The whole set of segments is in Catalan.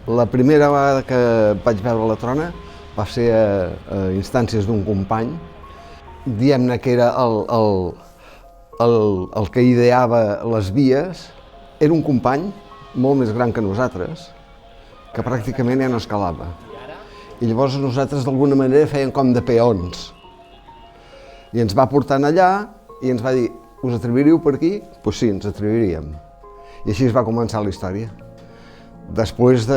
La primera vegada que vaig veure la trona va ser a instàncies d'un company. Diguem-ne que era el que ideava les vies. Era un company molt més gran que nosaltres, que pràcticament ja no escalava. I llavors nosaltres d'alguna manera fèiem com de peons. I ens va portar allà i ens va dir: us atreviríeu per aquí? Doncs sí, ens atreviríem. I així es va començar la història. Després de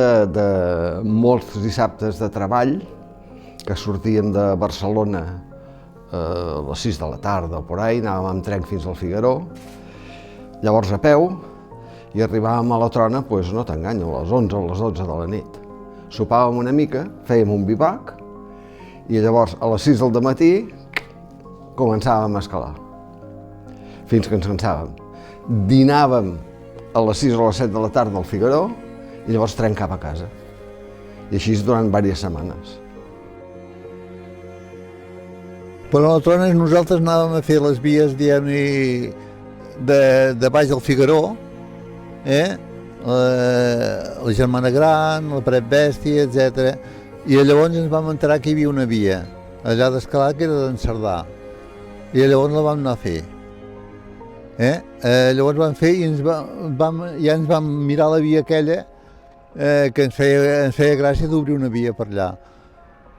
molts dissabtes de treball, que sortíem de Barcelona a les 6 de la tarda o por ahí, anàvem amb tren fins al Figaró, llavors a peu, i arribàvem a la trona, doncs no t'enganyo, a les 11 o a les 12 de la nit. Sopàvem una mica, fèiem un bivac, i llavors a les 6 del matí començàvem a escalar, fins que ens cansàvem. Dinàvem a les 6 o a les 7 de la tarda al Figaró, i llavors tren cap a casa. I així durant diverses setmanes. Però a la trona nosaltres anàvem a fer les vies, diguem-ne, de baix del Figaró, la Germana Gran, la Paret Bèstia, etc. I llavors ens vam enterar que hi havia una via allà d'escalar que era d'en Cerdà. I llavors la vam anar a fer. Llavors vam fer i ja ens vam mirar la via aquella, que ens feia gràcia d'obrir una via per allà.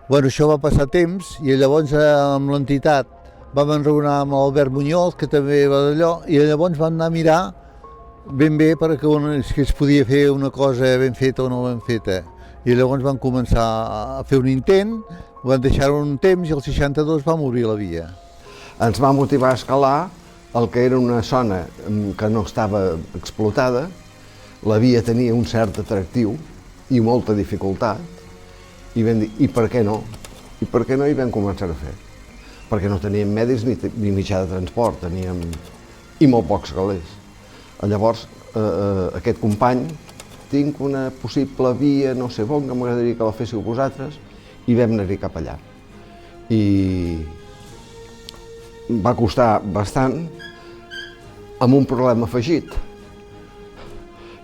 Bueno, això va passar temps i llavors amb l'entitat vam enraonar amb l'Albert Muñoz, que també va d'allò, i llavors vam anar a mirar ben bé perquè es podia fer una cosa ben feta o no ben feta. I llavors vam començar a fer un intent, vam deixar un temps i al 62 vam obrir la via. Ens va motivar a escalar el que era una zona que no estava explotada. La via tenia un cert atractiu i molta dificultat, i vam dir, i per què no? I per què no hi vam començar a fer? Perquè no teníem medis ni mitjà de transport, teníem i molt pocs calés. Llavors, aquest company, tinc una possible via, no sé on, que m'agradaria que la féssiu vosaltres, i vam anar-hi cap allà. I va costar bastant, amb un problema afegit,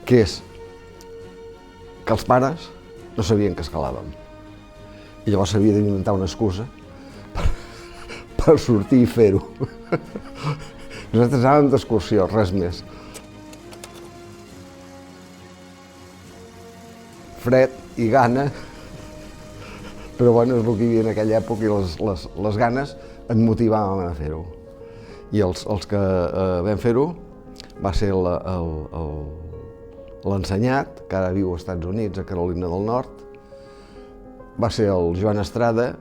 que és que els pares no sabien que escalàvem. I llavors s'havia d'inventar una excusa per sortir i fer-ho. Nosaltres anàvem d'excursió, res més. Fred i gana, però bueno, és el que hi havia en aquella època i les ganes ens motivàvem a fer-ho. I els que vam fer-ho va ser l'ensenyat, que ara viu als Estats Units, a Carolina del Nord, va ser el Joan Estrada,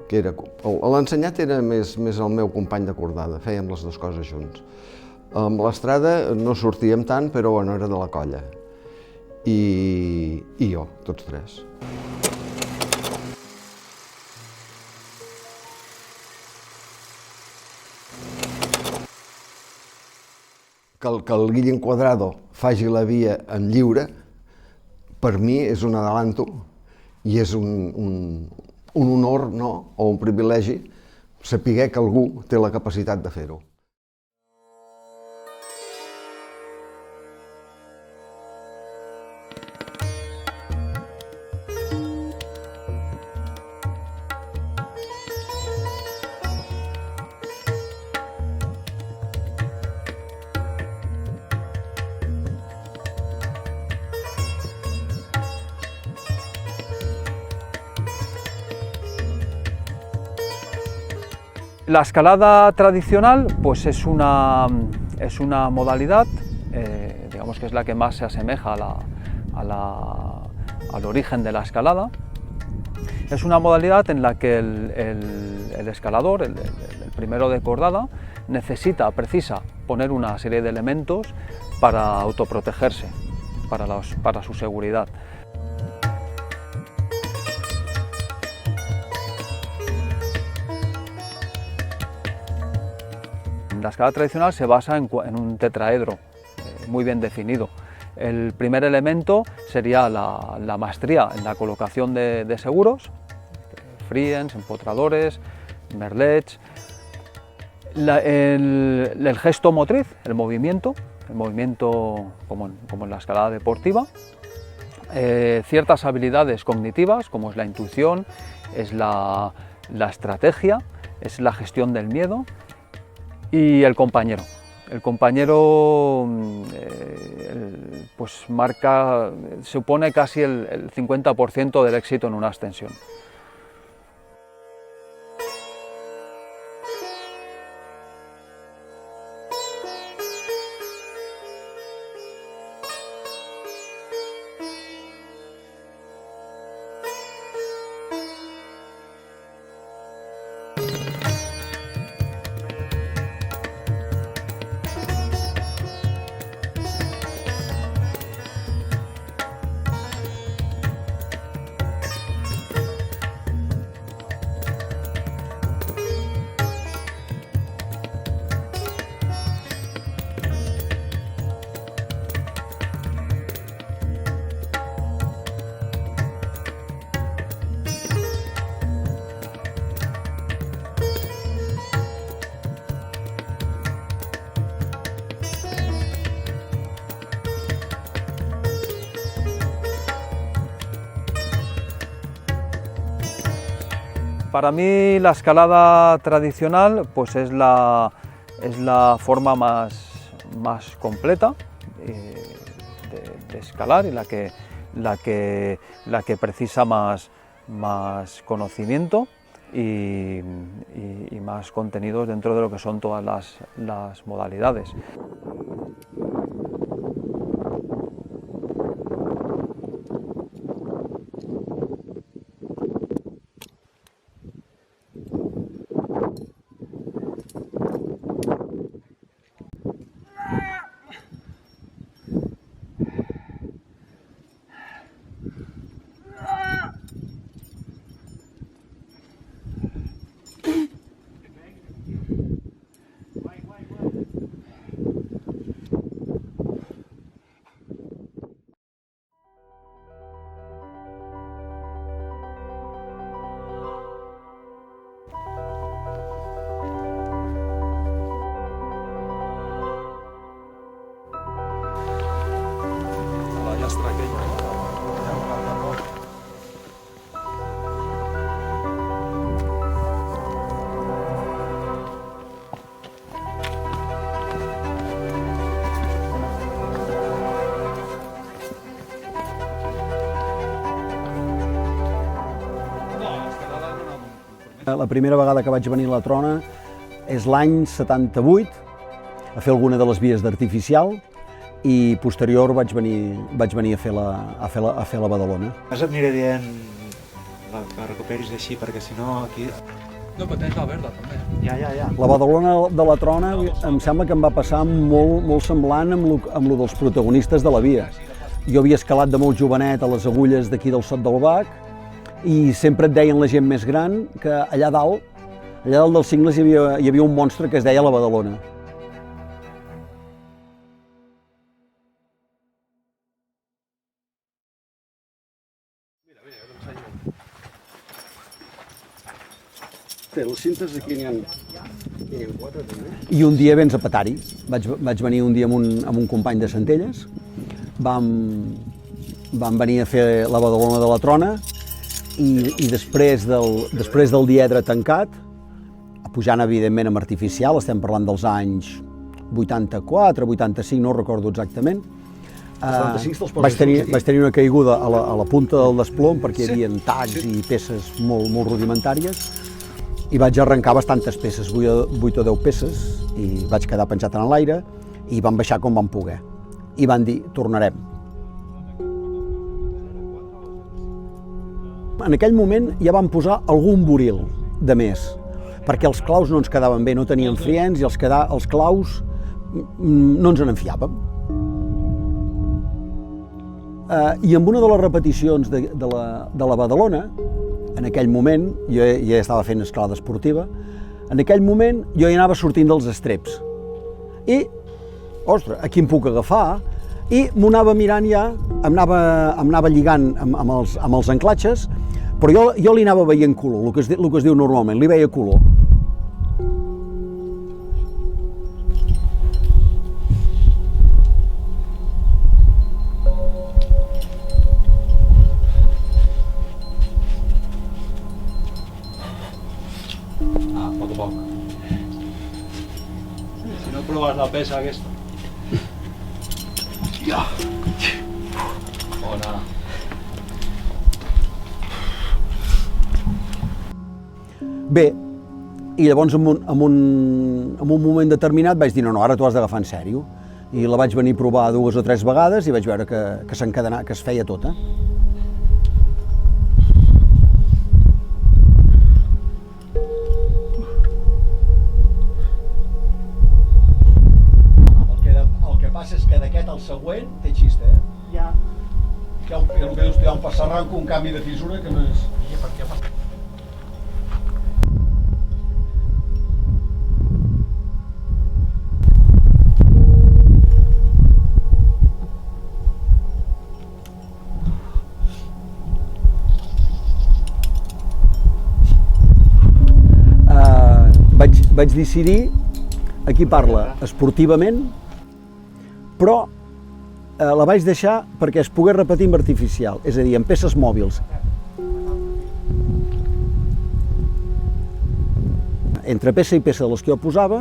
que era... L'ensenyat era més el meu company de cordada, fèiem les dues coses junts. Amb l'Estrada no sortíem tant, però bueno, era de la colla. i jo, tots tres. Que el Guillem Cuadrado faci la via en lliure, per mi és un adelanto i és un honor, no?, o un privilegi saber que algú té la capacitat de fer-ho. La escalada tradicional pues es una modalidad, digamos que es la que más se asemeja al origen de la escalada. Es una modalidad en la que el escalador, el primero de cordada, precisa poner una serie de elementos para autoprotegerse, para su seguridad. La escalada tradicional se basa en un tetraedro muy bien definido. El primer elemento sería la maestría en la colocación de seguros, friens, empotradores, merlets, el gesto motriz, el movimiento como en la escalada deportiva, ciertas habilidades cognitivas como es la intuición, es la estrategia, es la gestión del miedo, y el compañero. El compañero pues supone casi el 50% del éxito en una ascensión. Para mí la escalada tradicional pues es la forma más completa de escalar y la que precisa más conocimiento y más contenidos dentro de lo que son todas las modalidades. La primera vegada que vaig venir a la Trona és l'any 78, a fer alguna de les vies d'artificial, i posterior vaig venir a fer la Badalona. Et aniré dient que recuperis així, perquè si no aquí... No, però tens la verda també. Ja. La Badalona de la Trona em sembla que em va passar molt semblant amb lo dels protagonistes de la via. Jo havia escalat de molt jovenet a les agulles d'aquí del Sot del Bac i sempre et deien la gent més gran que allà dalt dels cingles hi havia un monstre que es deia la Badalona. Les cintes aquí n'hi ha 4 també. I un dia vens a petar-hi. Vaig venir un dia amb un company de Centelles, vam venir a fer la Badalona de la Trona i després del diedre tancat, pujant evidentment amb artificial, estem parlant dels anys 84, 85, no recordo exactament, vaig tenir una caiguda a la punta del desplom perquè hi havia tacs i peces molt rudimentàries i vaig arrencar bastantes peces, 8 o 10 peces, i vaig quedar penjat en l'aire i van baixar com van poder. I van dir, tornarem. En aquell moment ja van posar algun buril de més, perquè els claus no ens quedaven bé, no tenien friens i els claus no ens en enfiàvem. I amb una de les repeticions de la Badalona, en aquell moment, jo ja estava fent escalada esportiva, en aquell moment jo ja anava sortint dels estreps. I, ostres, aquí em puc agafar, i m'ho anava mirant ja, em anava lligant amb els anclatges, però jo li anava veient color, el que es diu normalment, li veia color. Poc a poc. Si no proves la pesa aquesta. Ja. Bona. Bé, i llavors en un moment determinat vaig dir no, ara t'ho has d'agafar en sèrio. I la vaig venir a provar 2 o 3 vegades i vaig veure que s'encadenava, que es feia tota. És que d'aquest al següent té xista, Ja. El que dius tu, hi ha un passarranc, un canvi de fissura que no és... Vaig decidir, aquí parla esportivament, però la vaig deixar perquè es pogués repetir amb artificial, és a dir, amb peces mòbils. Entre peça i peça de les que jo posava,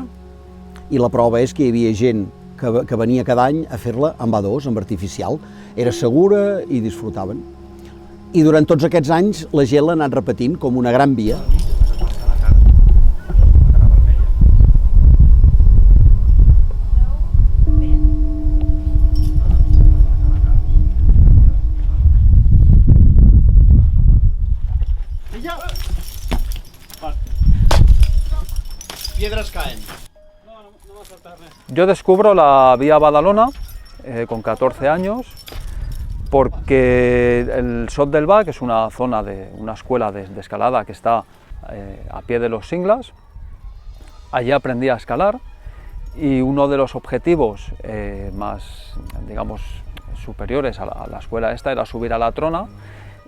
i la prova és que hi havia gent que venia cada any a fer-la amb A2, amb artificial. Era segura i disfrutaven. I durant tots aquests anys la gent l'ha anat repetint com una gran via. Piedras caen. Yo descubro la vía Badalona con 14 años porque el Sot del Bac es una zona de una escuela de escalada que está a pie de los Singlas. Allí aprendí a escalar y uno de los objetivos más, digamos, superiores a la escuela esta era subir a la Trona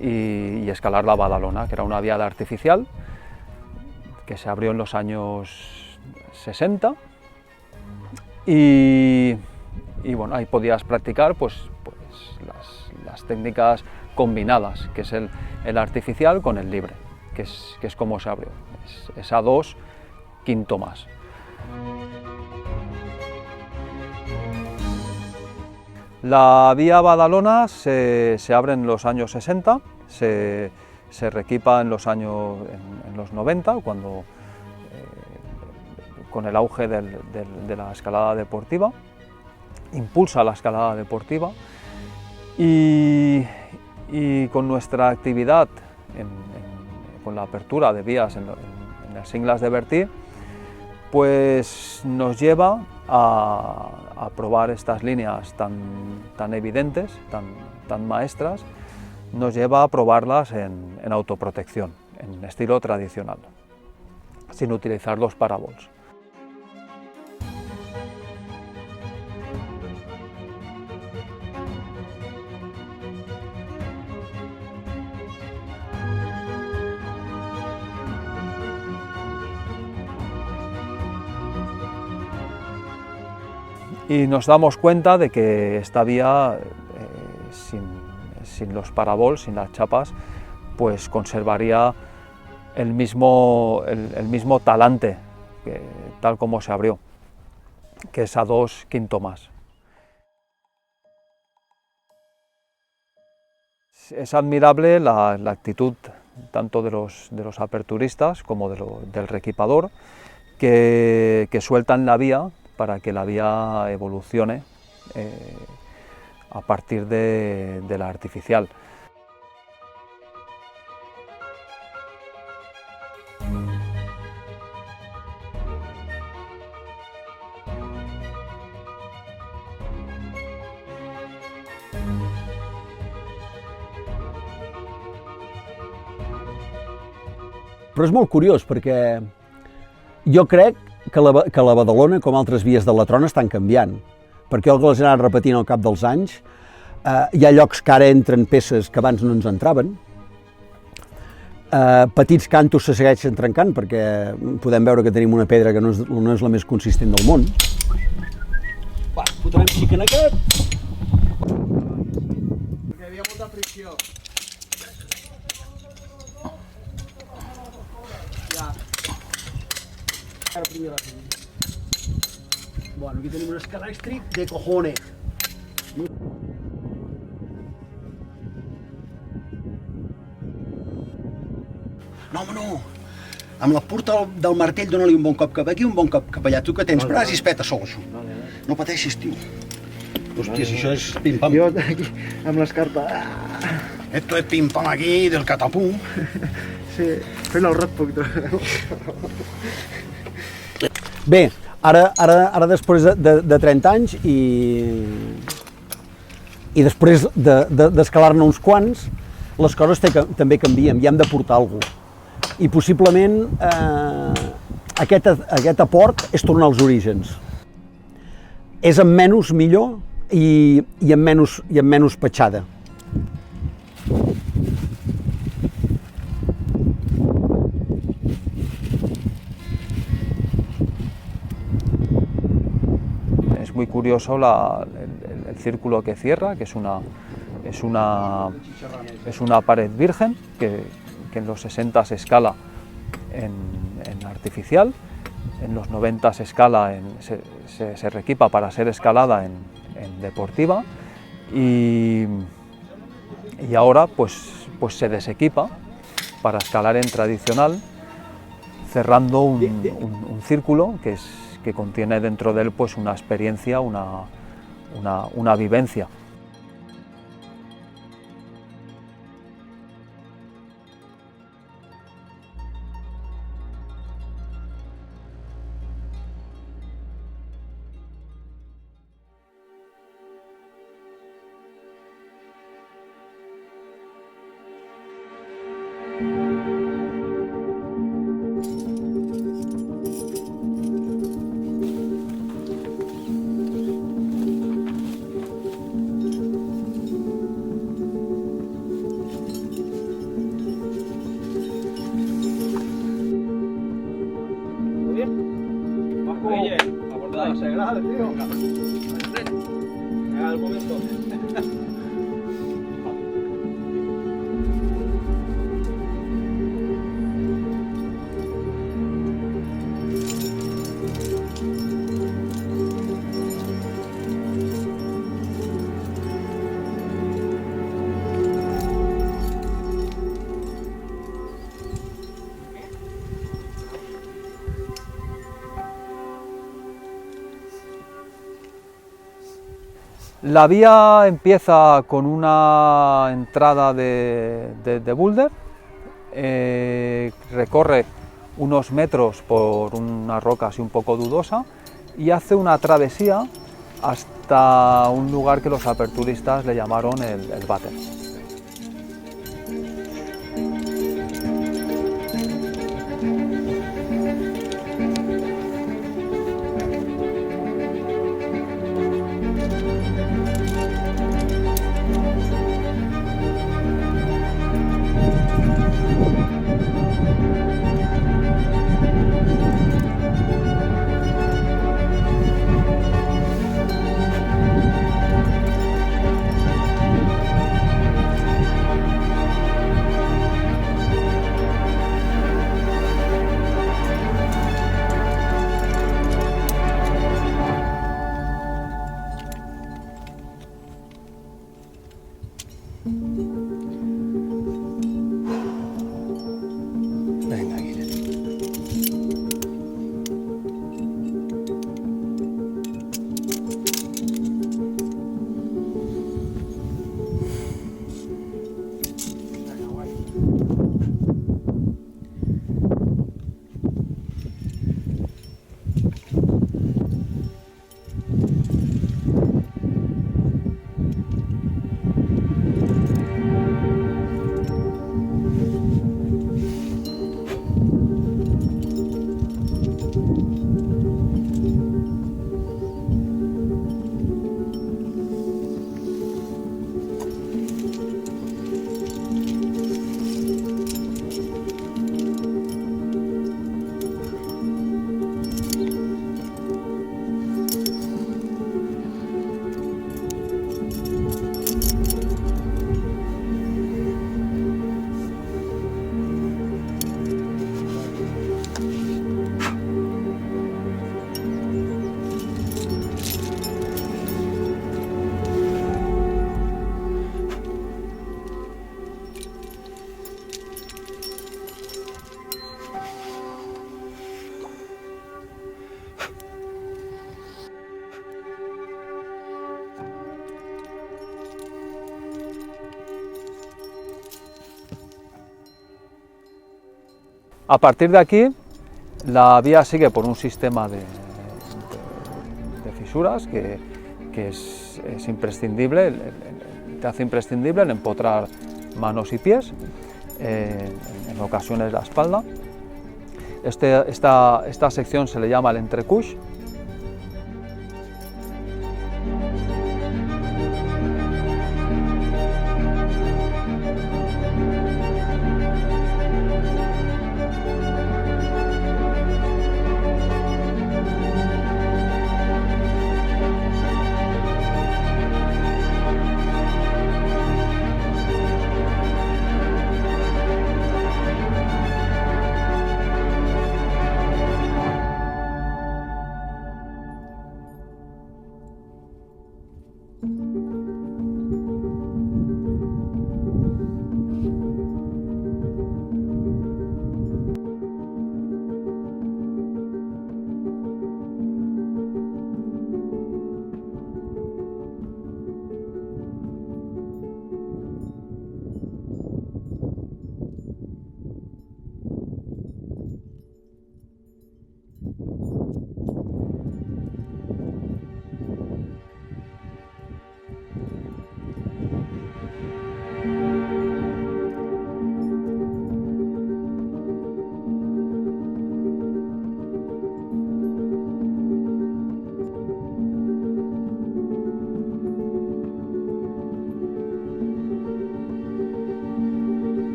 y escalar la Badalona, que era una vía artificial que se abrió en los años 60 y bueno, ahí podías practicar pues las técnicas combinadas, que es el artificial con el libre, que es como se abrió, es A2 quinto más. La vía Badalona se abre en los años 60, se reequipa en los 90, cuando con el auge de la escalada deportiva, impulsa la escalada deportiva y con nuestra actividad, con la apertura de vías en el Singlas de Bertí, pues nos lleva a probar estas líneas tan evidentes, tan maestras, nos lleva a probarlas en autoprotección, en estilo tradicional, sin utilizar los parabols. Y nos damos cuenta de que esta vía, sin los parabols, sin las chapas, pues conservaría el mismo talante, tal como se abrió, que es a 2/5 más. Es admirable la actitud tanto de los aperturistas como del reequipador, que sueltan la vía para que la vía evolucione a partir de la artificial. Però és molt curiós perquè jo crec que la Badalona, com altres vies de la Trona, estan canviant. Perquè jo que les he anat repetint al cap dels anys, hi ha llocs que ara entren peces que abans no ens entraven, petits cantos se segueixen trencant perquè podem veure que tenim una pedra que no és la més consistent del món. Va, fotrem xic en aquest. Perquè hi havia molta fricció. Bueno, aquí tenim un escalàstrid de cojones. No, home, no. Amb la punta del martell dona-li un bon cop cap aquí i un bon cop cap allà. Tu que tens braç i espeta sol, això. No pateixis, tio. Hòstia, si això és pim-pam. Jo aquí, amb l'escarpa. Esto es pim-pam aquí, del catapum. Sí, fent el rockpuc. Bé, ara després de 30 anys i després d'escalar-ne uns quants, les coses també canvien i hem de portar alguna cosa. I possiblement aquest aport és tornar als orígens. És amb menys millor i amb menys petjada. Muy curioso el círculo que cierra, que es una pared virgen que en los 60 se escala en artificial, en los 90 se escala, se reequipa para ser escalada en deportiva y ahora pues se desequipa para escalar en tradicional, cerrando un círculo que contiene dentro de él pues una experiencia, una vivencia. Oye, a portada la sagrada, tío. Venga, al momento. La vía empieza con una entrada de boulder, recorre unos metros por una roca así un poco dudosa y hace una travesía hasta un lugar que los aperturistas le llamaron el váter. Venga, Guille. A partir de aquí, la vía sigue por un sistema de fisuras que es imprescindible, te hace imprescindible el empotrar manos y pies, en ocasiones la espalda. Esta sección se le llama el entrecuix.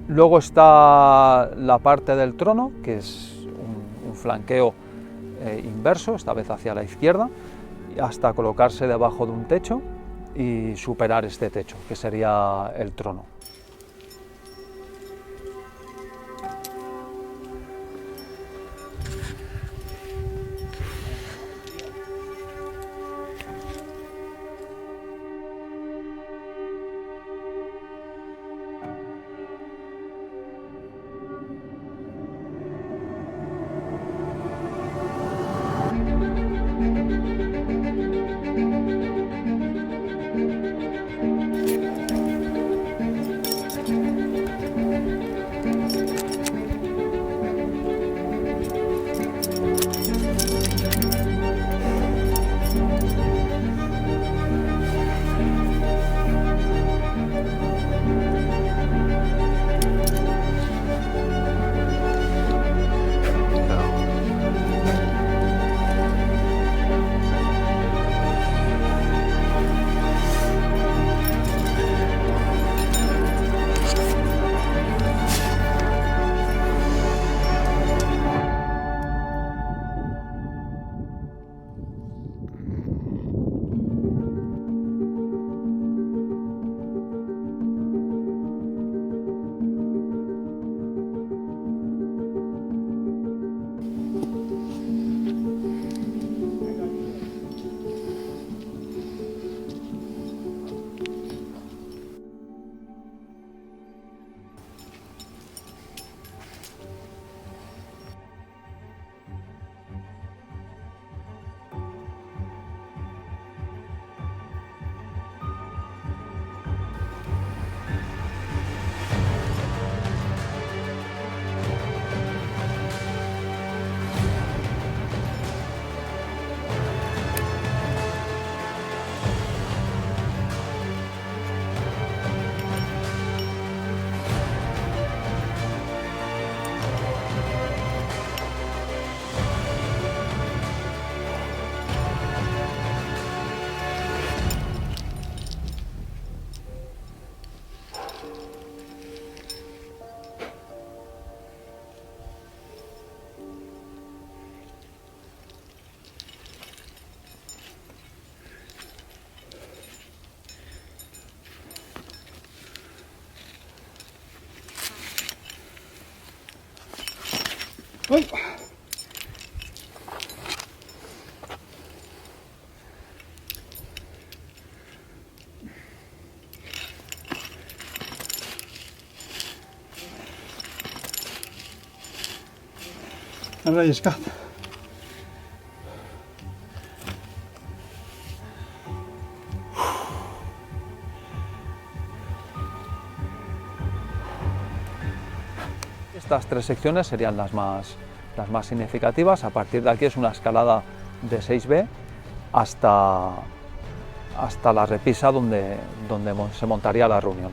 Luego está la parte del trono, que es un flanqueo inverso, esta vez hacia la izquierda, hasta colocarse debajo de un techo y superar este techo, que sería el trono. Ai. Han relliscat. Estas 3 secciones serían las más significativas. A partir de aquí es una escalada de 6B hasta la repisa donde se montaría la reunión.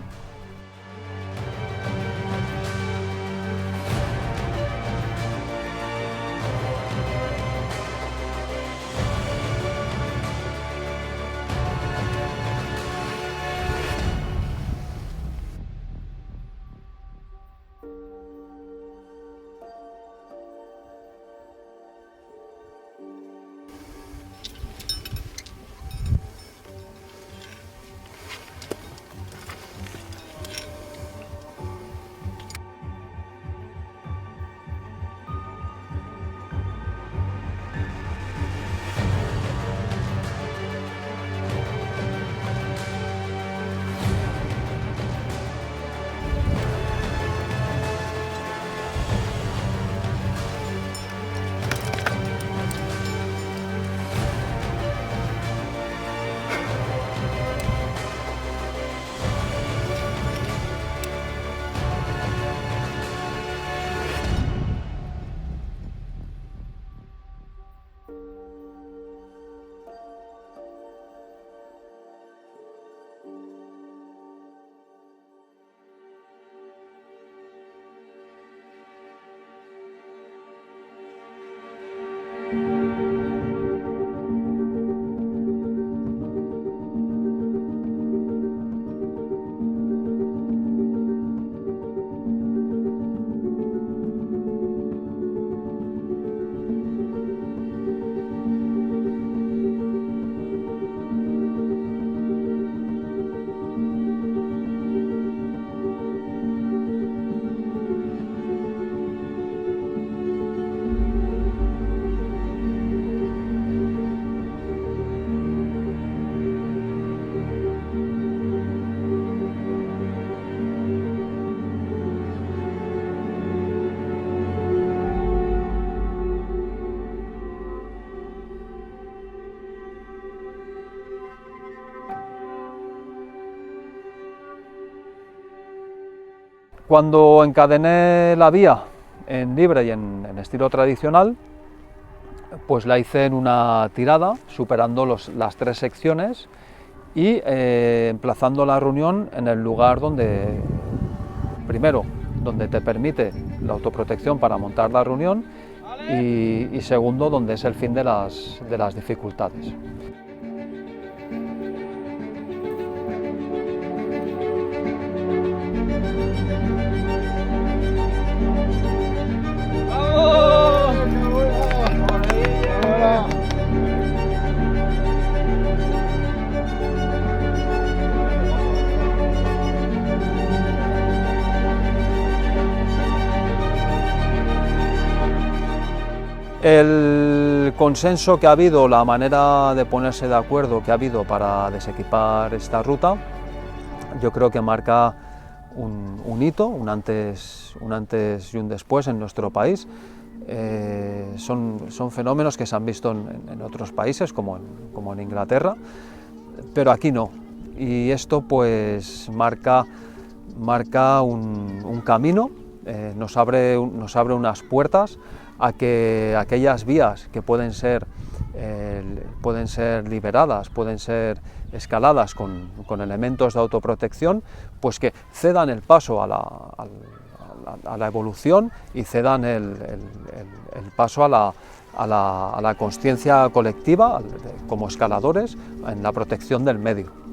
Cuando encadené la vía en libre y en estilo tradicional, pues la hice en una tirada, superando las 3 secciones y emplazando la reunión en el lugar donde, primero, donde te permite la autoprotección para montar la reunión y segundo, donde es el fin de las dificultades. El consenso que ha habido, la manera de ponerse de acuerdo que ha habido para desequipar esta ruta, yo creo que marca un hito, un antes y un después en nuestro país. Son fenómenos que se han visto en otros países, como en Inglaterra, pero aquí no. Y esto pues marca un camino, nos abre unas puertas a que aquellas vías que pueden ser liberadas, pueden ser escaladas con elementos de autoprotección, pues que cedan el paso a la evolución y cedan el paso a la consciencia colectiva como escaladores en la protección del medio.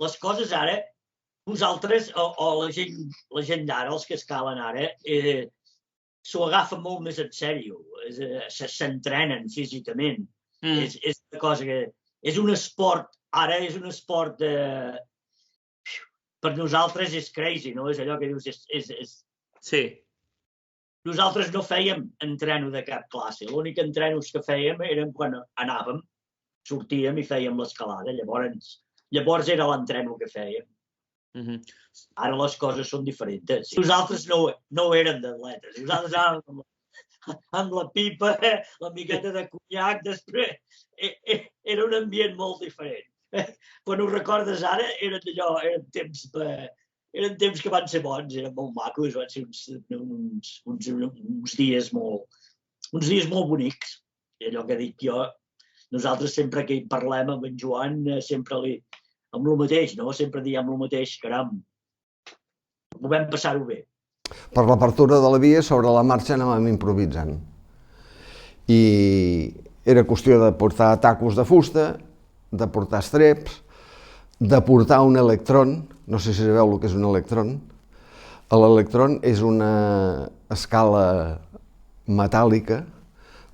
les coses ara, vosaltres o la gent d'ara, els que escalen ara, s'ho agafen molt més en sèrio, s'entrenen físicament. És una cosa que... És un esport, ara és un esport... Per nosaltres és crazy, no? És allò que dius... Sí. Nosaltres no fèiem entreno de cap classe. L'únic entrenos que fèiem eren quan anàvem, sortíem i fèiem l'escalada. Llavors era l'entreno que fèiem. Ara les coses són diferents. Nosaltres no érem d'atletes. Nosaltres anàvem amb la pipa, la miqueta de conyac, després... Era un ambient molt diferent. Quan ho recordes ara, eren temps que van ser bons, eren molt macos, van ser uns dies molt bonics. I allò que dic jo, nosaltres sempre que hi parlem amb en Joan, sempre amb el mateix, no? Sempre diem el mateix, caram, ho vam passar-ho bé. Per l'apertura de la via, sobre la marxa anàvem improvisant. I era qüestió de portar tacos de fusta, de portar estreps, de portar un electrón, no sé si sabeu el que és un electrón. L'electrón és una escala metàl·lica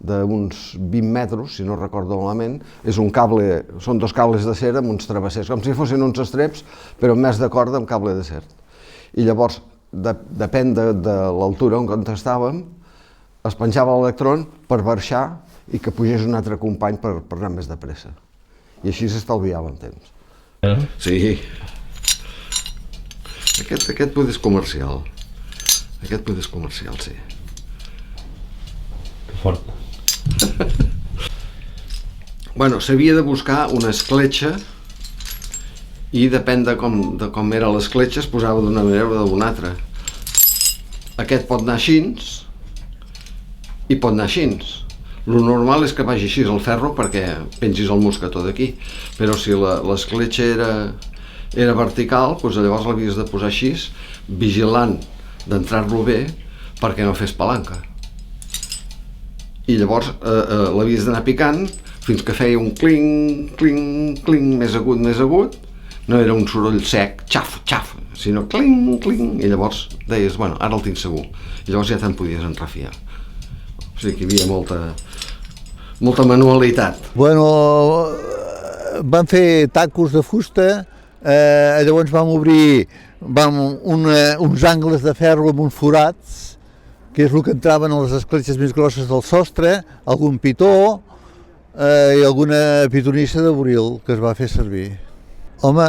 d'uns 20 metres, si no recordo malament. És un cable, són dos cables d'acer amb uns travessers, com si fossin uns estreps, però més de corda amb cable d'acer. I llavors, depèn de l'altura on estàvem, es penjava l'electrón per baixar i que pugés un altre company per anar més de pressa. I així s'estalviava en temps. Sí. Aquest poder és comercial. Aquest poder és comercial, sí. Que fort. Bueno, s'havia de buscar una escletxa i depèn de com era l'escletxa es posava d'una manera o d'una altra. Aquest pot anar així i pot anar així. Lo normal és que vagi així al ferro perquè pengis el mosquetó d'aquí, però si l'escletxa era vertical, doncs llavors l'havies de posar així, vigilant d'entrar-lo bé perquè no fes palanca. I llavors l'havies d'anar picant fins que feia un cling, cling, cling, més agut, no era un soroll sec, xaf, xaf, sinó cling, cling, i llavors deies, bueno, ara el tinc segur, i llavors ja te'n podies enrefiar. O sigui que hi havia molta manualitat. Bueno, vam fer tacos de fusta, llavors vam obrir uns angles de ferro amb uns forats, que és el que entraven a les escletxes més grosses del sostre, algun pitó i alguna pitonissa de buril que es va fer servir. Home,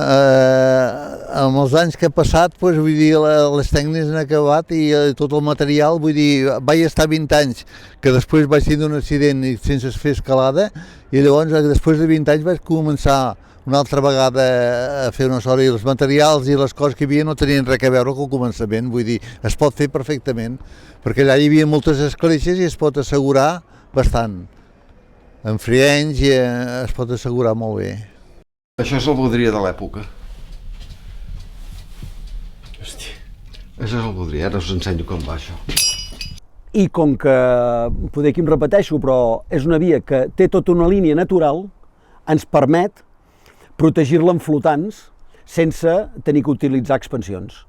amb els anys que he passat, vull dir, les tècniques han acabat i tot el material, vull dir, vaig estar 20 anys, que després vaig tenir un accident sense fer escalada, i llavors, després de 20 anys, vaig començar una altra vegada a fer una sort, i els materials i les coses que hi havia no tenien res a veure amb el començament, vull dir, es pot fer perfectament, perquè allà hi havia moltes escletxes i es pot assegurar bastant. En frienys es pot assegurar molt bé. Això és el voldria de l'època. Hòstia. Això és el voldria, ara us ensenyo com va això. I com que, poder aquí em repeteixo, però és una via que té tota una línia natural, ens permet protegir-la en flotants sense tenir que utilitzar expansions.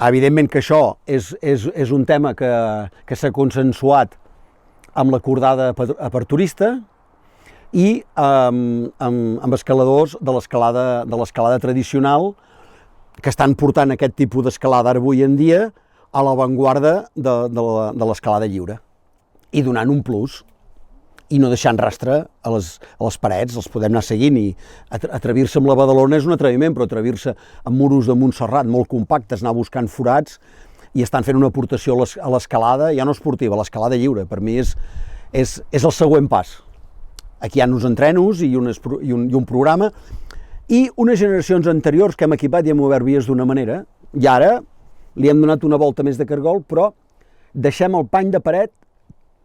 Evidentment que això és un tema que s'ha consensuat amb la cordada aperturista i amb escaladors de l'escalada tradicional que estan portant aquest tipus d'escalada ara avui en dia a l'avantguarda de l'escalada lliure i donant un plus i no deixant rastre a les parets, els podem anar seguint i atrevir-se amb la Badalona és un atreviment, però atrevir-se amb muros de Montserrat molt compactes, anar buscant forats i estan fent una aportació a l'escalada, ja no esportiva, a l'escalada lliure, per mi és el següent pas. Aquí hi ha uns entrenos i un programa i unes generacions anteriors que hem equipat i hem obert vies d'una manera i ara li hem donat una volta més de cargol, però deixem el pany de paret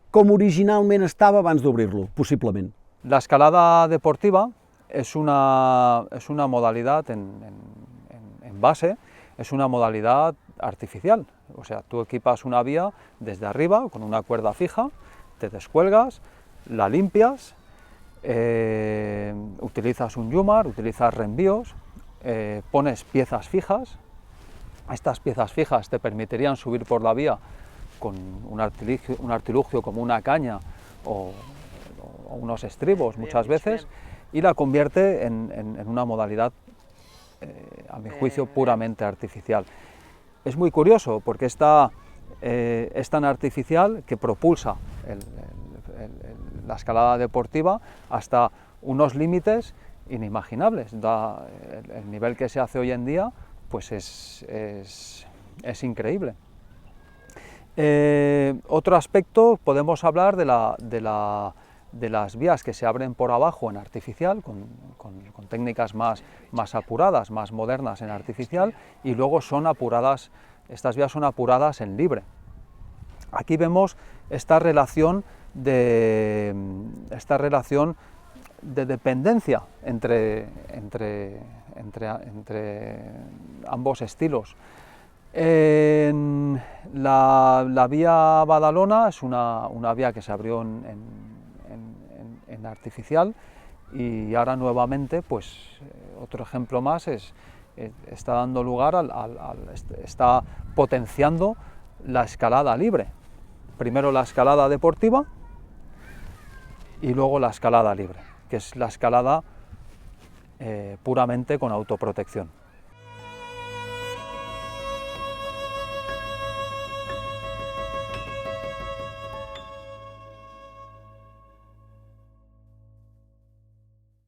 com originalment estava abans d'obrir-lo, possiblement. La escalada deportiva es una modalidad en base, es una modalidad artificial. O sea, tú equipas una vía desde arriba con una cuerda fija, te descuelgas, la limpias, utilizas un Yumar, utilizas reenvíos, pones piezas fijas. Estas piezas fijas te permitirían subir por la vía con un artilugio como una caña o unos estribos muchas veces, y la convierte en una modalidad, a mi juicio, puramente artificial. Es muy curioso porque es tan artificial que propulsa la escalada deportiva hasta unos límites inimaginables. El nivel que se hace hoy en día pues es increíble. Otro aspecto, podemos hablar de las vías que se abren por abajo en artificial, con técnicas más apuradas, más modernas en artificial, y luego estas vías son apuradas en libre. Aquí vemos esta relación de dependencia entre ambos estilos. La vía Badalona es una vía que se abrió en artificial, y ahora nuevamente, pues otro ejemplo más está dando lugar está potenciando la escalada libre. Primero la escalada deportiva y luego la escalada libre, que es la escalada puramente con autoprotección.